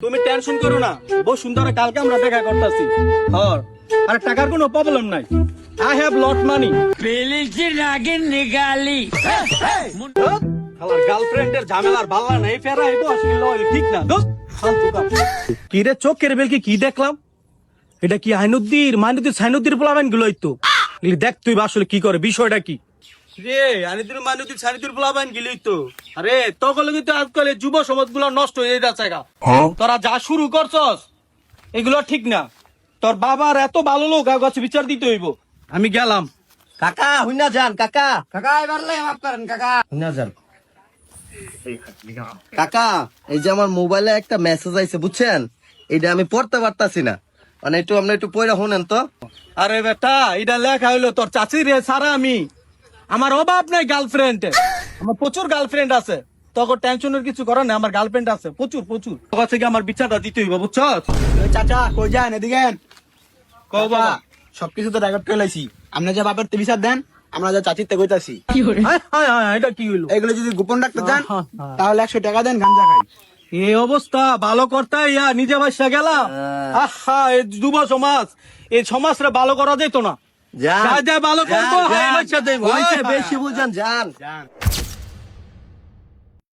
তুমি টেনশন করো না, বহু সুন্দর কালকে আমরা দেখা করতেছি। আর টাকার কোনো প্রবলেম নাই, আই হ্যাভ লট মানি। খালার গার্লফ্রেন্ডের ঝামেলার ভাল্লা নাই, ফেরা আইবো আসলে ঠিক না। কি রে চোখের বেলকে কি দেখলাম? এটা কি মাইনুদ্দির সাইনুদ্দির পোলাবেন গুলোই তো। দেখ তুই আসলে কি করে, বিষয়টা কি রে? আনিদুর মাইনুদ্দির সাইনুদ্দির পোলাবেন গিলই তো। আরে তখন কিন্তু আজকাল যুব সমাজ গুলো নষ্ট হয়ে যাচ্ছে। তোরা যা শুরু করছস এগুলো ঠিক না। তোর বাবার এত ভালো লোক কাছে বিচার দিতে হইব। আমি গেলাম। কাকা হুইনা যান, কাকা কাকা এবার মাফ করেন কাকা, হুইনা যান। কাকা এই যে আমার মোবাইলে একটা মেসেজ আইছে বুঝছেন, এটা আমি পড়তে পারতাছি না, মানে একটু আপনি একটু পড়া শুনেন তো। আরে বেটা এটা লেখা হইলো তোর চাচির রে সারা আমি। আমার অভাব নাই গার্লফ্রেন্ড, আমার প্রচুর গার্লফ্রেন্ড আছে। তখন টেনশনের কিছু করার নাই, আমার গার্লফ্রেন্ড আছে প্রচুর প্রচুর। তোর থেকে আমার বিচারটা দিতে হইব বুঝছস? চাচা কই যান এদিকে? কও বাবা। সবকিছু তো রেকর্ড করে লাইছি, আপনি যে বাপের বিচার দেন, আমরা যে চাচির তে কইতাছি। এটা কি হইলো? এগুলো যদি গোপন রাখতে চান তাহলে 100 টাকা দেন, গাঞ্জা খাই। এই অবস্থা ভালো করতে ইয়া নিজে বাসা গেলাম। আহা এই যুব সমাজ, এই সমাজটা ভালো করা যেত না। যান যা যা ভালো করবো, হাই বাচ্চা দেবো। বেশি বুঝান, যান।